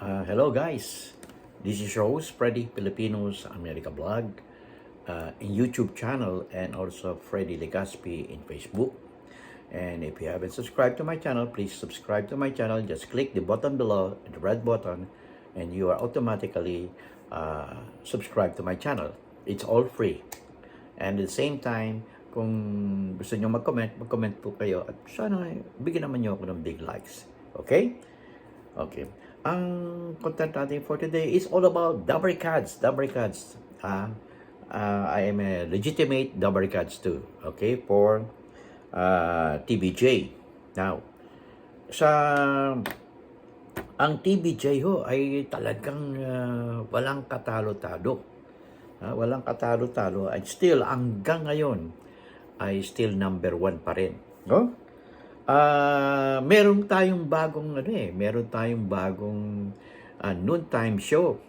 Hello guys, this is your host Freddy Filipinos America Vlog in YouTube channel and also Freddy Legaspi in Facebook. And if you haven't subscribed to my channel, please subscribe to my channel. Just click the button below, the red button, and you are automatically subscribed to my channel. It's all free. And at the same time, kung gusto nyo mag-comment po kayo at sana bigyan naman nyo ako ng big likes. Okay? Okay. Ang content natin for today is all about Dabber Cards. Dabber Cards. I am a legitimate Dabber Cards too. Okay? For TBJ. Now, ang TBJ ho ay talagang walang katalo-talo. Walang katalo-talo. At still, hanggang ngayon, ay still number 1 pa rin. No? Meron tayong bagong noontime show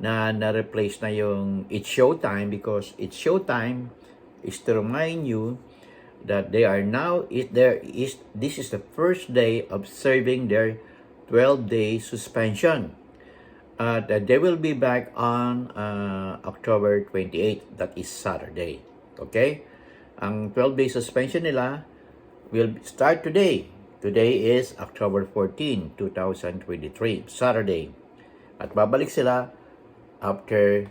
na na-replace na yung It's Showtime, because It's Showtime is to remind you that this is the first day of serving their 12-day suspension. That they will be back on October 28, that is Saturday. Okay? Ang 12-day suspension nila will start today. Today is October 14, 2023, Saturday. At babalik sila after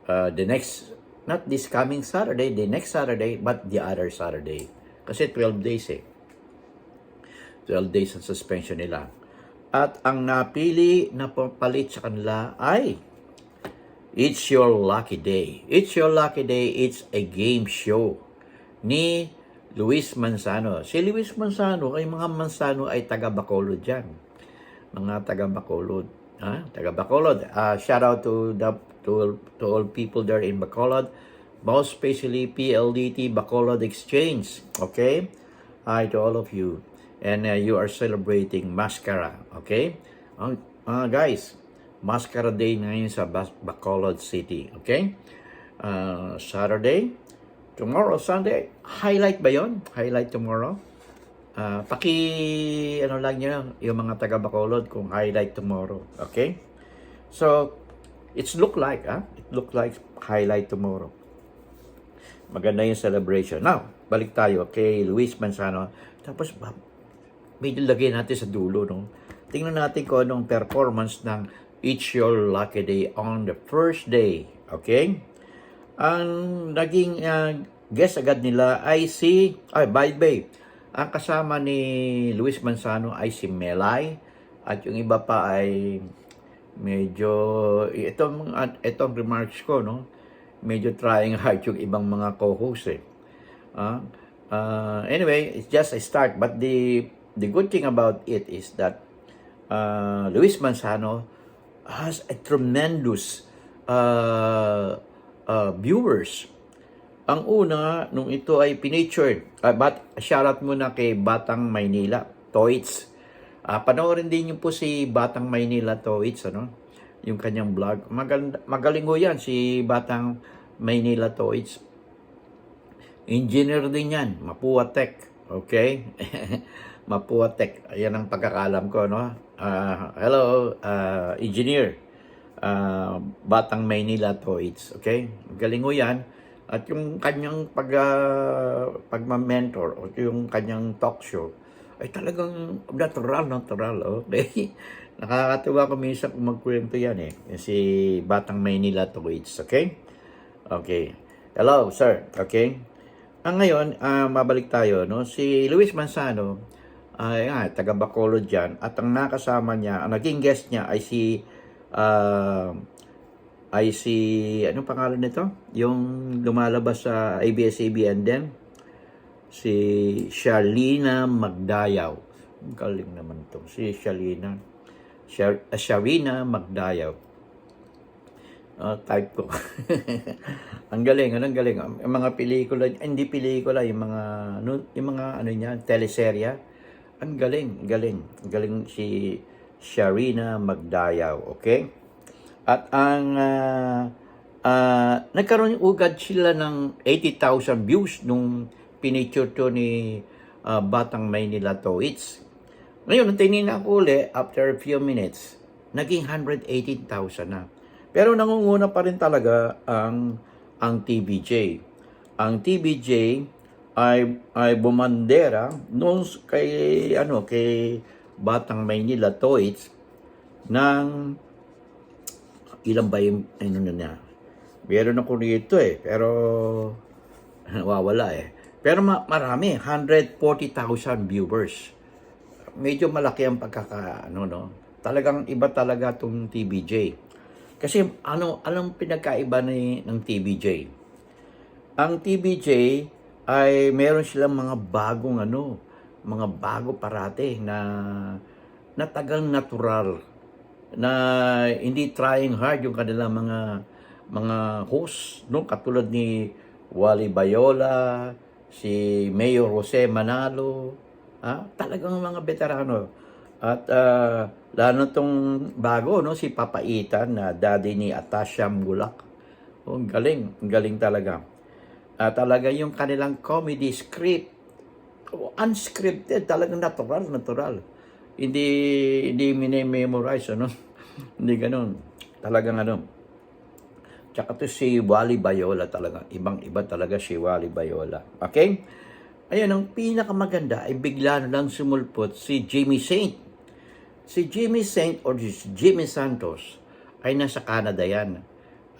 the next, not this coming Saturday, the next Saturday, but the other Saturday. Kasi 12 days 12 days ang suspension nila. At ang napili na papalit sa kanila ay It's Your Lucky Day. It's Your Lucky Day, it's a game show ni Luis Manzano. Si Luis Manzano, ay mga Manzano ay taga Bacolod dyan. Mga taga Bacolod. Taga Bacolod. Shout out to all people there in Bacolod. Most especially PLDT Bacolod Exchange. Okay? Hi to all of you. And you are celebrating Mascara. Okay? Guys, Mascara Day ngayon sa Bacolod City. Okay? Saturday. Tomorrow, Sunday, highlight ba yon? Highlight tomorrow? Lang nyo, yung mga taga Bacolod kung highlight tomorrow. Okay? So, it look like highlight tomorrow. Maganda yung celebration. Now, balik tayo kay Luis Manzano. Tapos, may nilagay natin sa dulo, no? Tingnan natin kung anong performance ng It's Your Lucky Day on the first day. Okay? Ang naging guest agad nila ay by the way, ang kasama ni Luis Manzano ay si Melay, at yung iba pa ay medyo, itong remarks ko, no? Medyo trying hard yung ibang mga co-hosts anyway, it's just a start, but the good thing about it is that Luis Manzano has a tremendous viewers. Ang una, nung ito ay pinicture, shoutout muna kay Batang Maynila, Toits. Panoorin din niyo po si Batang Maynila Toits, yung kanyang vlog. Magaling ho yan, si Batang Maynila Toits. Engineer din yan, Mapua Tech. Okay? Mapua Tech. Ayan ang pagkakalam ko, no? Hello, engineer. Batang Maynila Toits. Okay? Galing ho yan. At yung kanyang pagma-mentor o yung kanyang talk show ay talagang natural. Okay? Nakakatuwa ko minsan kung magkwento yan si Batang Maynila Toits. Okay? Okay. Hello, sir. Okay? Ngayon, mabalik tayo, no? Si Luis Manzano ay taga Bacolod dyan, at ang nakasama niya, ang naging guest niya ay anong pangalan nito? Yung lumalabas sa ABS-CBN din. Si Sharlina Magdayaw. Ang galing naman ito. Si Sharlina Magdayaw. Type ko. Ang galing. Yung mga pelikula, hindi pelikula, yung mga ano niya, teleserya. Ang galing. Si Sharlina Magdayaw. Okay? At ang nagkaroon ugad sila ng 80,000 views nung pinicture to ni Batang Maynila Toits. Ngayon, nung tinignan ko uli, after a few minutes, naging 118,000 na. Pero nangunguna pa rin talaga ang TVJ. Ang TVJ ay bumandera noon kay Batang Maynila Toits ng ilan ba yung na niya. Meron ako rito pero nawawala Pero marami, 140,000 viewers. Medyo malaki ang no. Talagang iba talaga tong TVJ. Kasi anong pinagkaiba ng TVJ? Ang TVJ ay meron silang mga bagong mga bago parate na tagang natural, na hindi trying hard yung kanilang mga host, no? Katulad ni Wally Bayola, si Mayor Jose Manalo, talagang mga veterano. At lalo tong bago, no, si Papa Itan, na daddy ni Atasha Mulak. Ang galing talaga. Talaga yung kanilang comedy script, unscripted, talagang natural. Hindi mini-memorize, hindi ganoon. Talagang Tsaka to si Wally Bayola talaga. Ibang-iba talaga si Wally Bayola. Okay? Ayun, ang pinakamaganda ay bigla na lang sumulpot si Jimmy Saint. Si Jimmy Saint or si Jimmy Santos ay nasa Canada yan.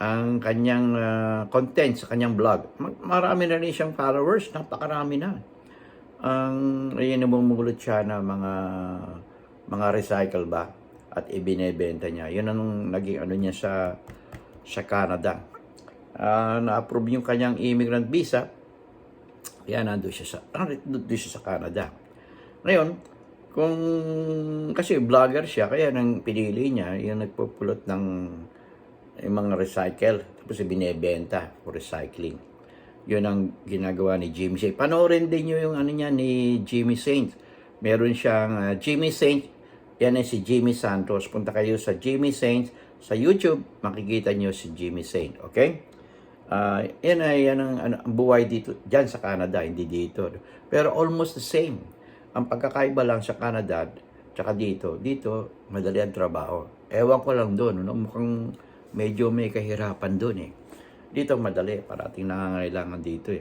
Ang kanyang content sa kanyang vlog. Marami na rin siyang followers. Napakarami na. Ayan, namumulot siya na mga recycle ba at ibinebenta niya. Yun ang naging niya sa Canada. Na-approve yung kanyang immigrant visa. Kaya nandun siya sa Canada. Ngayon, kasi vlogger siya, kaya nang pinili niya, yung nagpupulot ng yung mga recycle, tapos binebenta for recycling. Yun ang ginagawa ni Jimmy Saint. Panoorin din nyo yung niya ni Jimmy Saint. Meron siyang Jimmy Saint, yan ay si Jimmy Santos. Punta kayo sa Jimmy Saint sa YouTube, makikita nyo si Jimmy Saint. Okay? Yan ang buhay dito, dyan sa Canada, hindi dito. Pero almost the same. Ang pagkakaiba lang sa Canada, tsaka dito madali ang trabaho. Ewan ko lang doon, mukhang medyo may kahirapan doon Dito madali, parating nangangailangan dito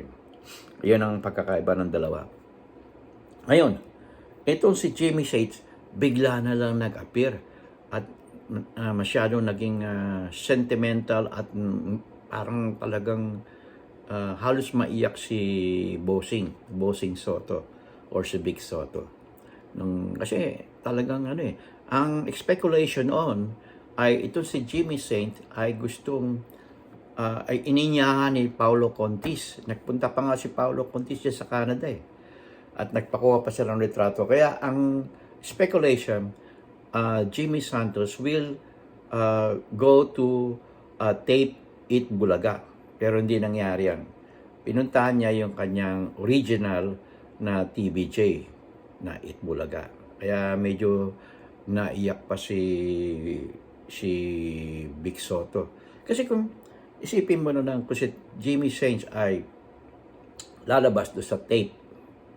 Yun ang pagkakaiba ng dalawa. Ngayon, itong si Jimmy Saint, bigla na lang nag-appear at masyadong naging sentimental at parang talagang halos maiyak si Bossing Soto or si Big Soto. Kasi talagang ang speculation ay ito si Jimmy Saint ay gustong ay ininyahan ni Paulo Contis. Nagpunta pa nga si Paulo Contis dyan sa Canada at nagpakuha pa siya ng retrato. Kaya ang speculation, Jimmy Santos will go to tape It Bulaga. Pero hindi nangyari yan. Pinuntahan niya yung kanyang original na TVJ na It Bulaga. Kaya medyo naiyak pa si Big Soto. Kasi kung isipin mo na lang, kung si Jimmy Saint ay lalabas do sa tape,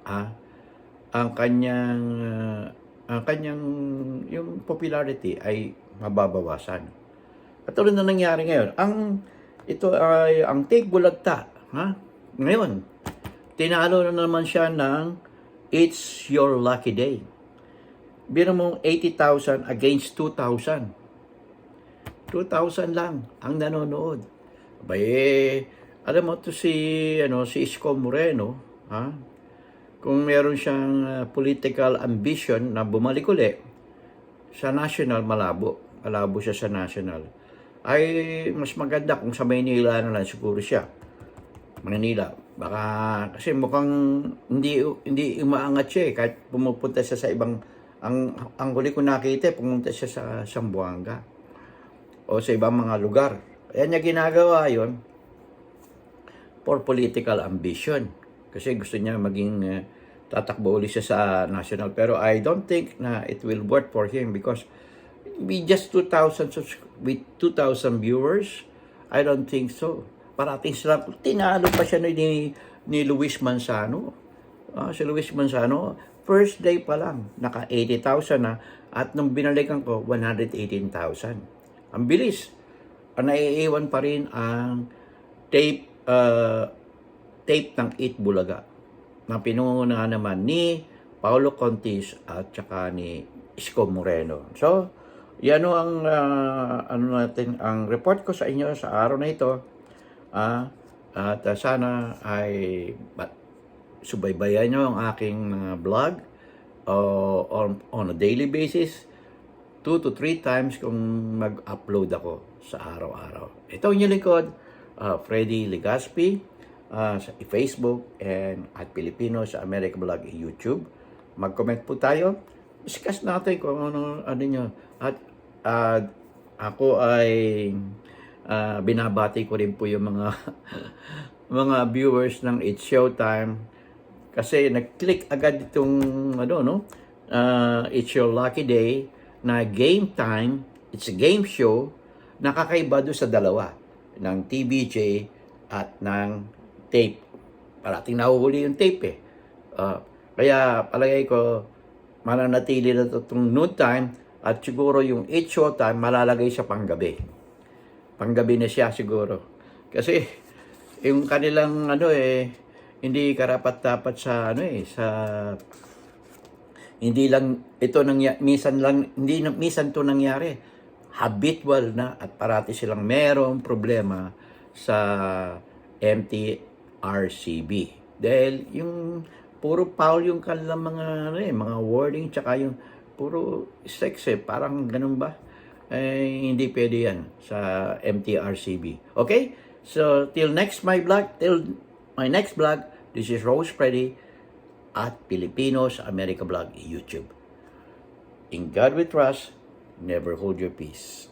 ang kanyang yung popularity ay mababawasan. Katulad na nangyari ngayon. Ang Take Bulagta, ngayon, tinalo na naman siya ng It's Your Lucky Day. Biro mong 80,000 against 2,000. 2,000 lang ang nanonood. Alam mo to si Isko Moreno, kung meron siyang political ambition na bumalik uli sa national, malabo siya sa national, ay mas maganda kung sa Maynila na lang siguro siya. Manila. Baka kasi mukhang hindi umaangat siya kahit pumupunta siya sa ibang, ang huli ko nakita pumunta siya sa Zamboanga o sa ibang mga lugar. Ayan niya ginagawa yon for political ambition. Kasi gusto niya maging tatakbo ulit siya sa national. Pero I don't think na it will work for him because with just 2,000 viewers, I don't think so. Parating sila, tinalo pa siya ni Luis Manzano. Si Luis Manzano, first day pa lang, naka 80,000 na, at nung binalikan ko, 118,000. Ang bilis. Ang naiiwan pa rin ang tape ng Eat Bulaga na pinungunahan naman ni Paulo Contis at saka ni Isko Moreno. So, yan o ang ang report ko sa inyo sa araw na ito. At sana ay subaybayan nyo ang aking mga vlog on a daily basis, 2 to 3 times kung mag-upload ako sa araw-araw. Ito ang inyong lingkod, Freddy Legaspi, sa Facebook and at Pilipino sa America Vlog YouTube. Mag-comment po tayo. Discuss natin kung ano nyo. At ako ay binabati ko rin po yung mga mga viewers ng It's Showtime kasi nag-click agad itong It's Your Lucky Day na game time. It's a game show na kakaiba doon sa dalawa ng TVJ at ng tape. Parating nahuhuli yung tape eh. Kaya palagay ko mananatili na itong noon time at siguro yung It's Showtime malalagay sa panggabi. Panggabi na siya siguro. Kasi yung kanilang hindi karapat-dapat sa hindi lang ito minsan to nangyari. Habitual na at parati silang merong problema sa MTRCB. Dahil yung puro foul yung kanilang mga wording tsaka yung puro sex parang ganun ba? Hindi pwede yan sa MTRCB. Okay? So, till my next vlog, this is Rose Freddy at Pilipino sa America Vlog YouTube. In God we trust, never hold your peace.